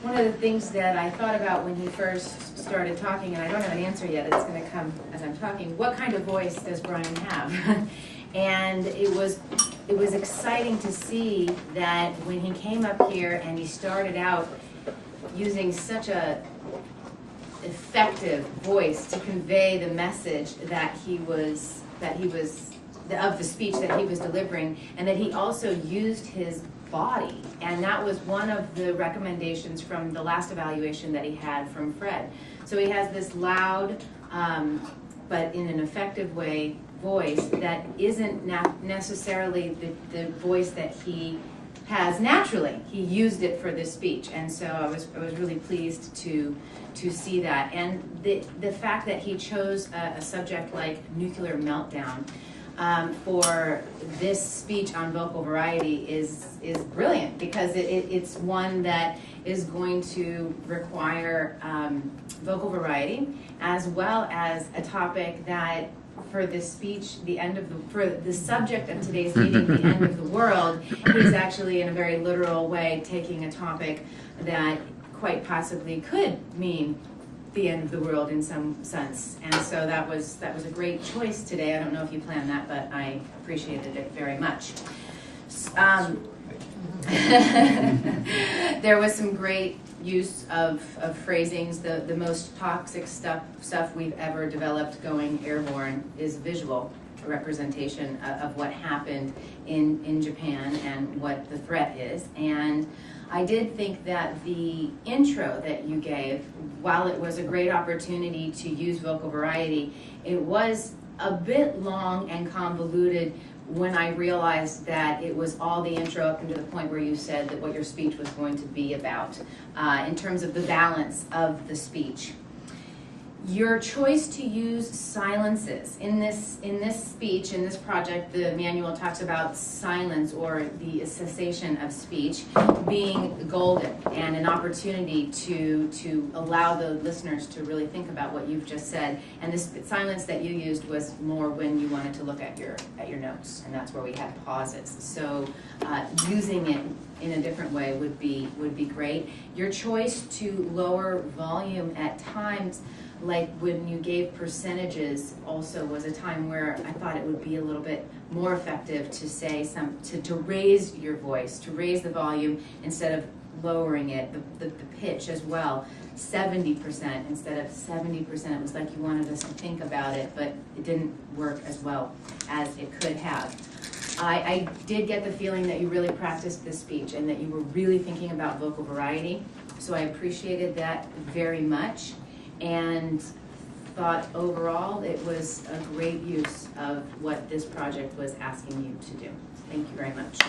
One of the things that I thought about when he first started talking, and I don't have an answer yet, it's going to come as I'm talking, what kind of voice does Brian have? And it was exciting to see that when he came up here and he started out using such a effective voice to convey the message that he was of the speech that he was delivering, and that he also used his body. And that was one of the recommendations from the last evaluation that he had from Fred. So he has this loud, but in an effective way, voice that isn't necessarily the voice that he has naturally. He used it for this speech, and so I was really pleased to see that. And the fact that he chose a subject like nuclear meltdown for this speech on vocal variety is brilliant, because it's one that is going to require vocal variety, as well as a topic that for this speech, for the subject of today's meeting, the end of the world, he's actually in a very literal way taking a topic that quite possibly could mean the end of the world in some sense. And so that was a great choice today. I don't know if you planned that, but I appreciated it very much. There was some great use of phrasings. The most toxic stuff we've ever developed going airborne is visual representation of what happened in Japan and what the threat is. And I did think that the intro that you gave, while it was a great opportunity to use vocal variety, it was a bit long and convoluted when I realized that it was all the intro up until the point where you said that what your speech was going to be about, in terms of the balance of the speech. Your choice to use silences. In this speech, in this project, the manual talks about silence, or the cessation of speech, being golden and an opportunity to allow the listeners to really think about what you've just said. And this silence that you used was more when you wanted to look at your notes, and that's where we had pauses. So using it in a different way would be great. Your choice to lower volume at times, like when you gave percentages, also was a time where I thought it would be a little bit more effective to say to raise your voice, to raise the volume instead of lowering it, the pitch as well. 70% instead of 70%. It was like you wanted us to think about it, but it didn't work as well as it could have. I did get the feeling that you really practiced this speech and that you were really thinking about vocal variety, so I appreciated that very much, and thought overall it was a great use of what this project was asking you to do. Thank you very much.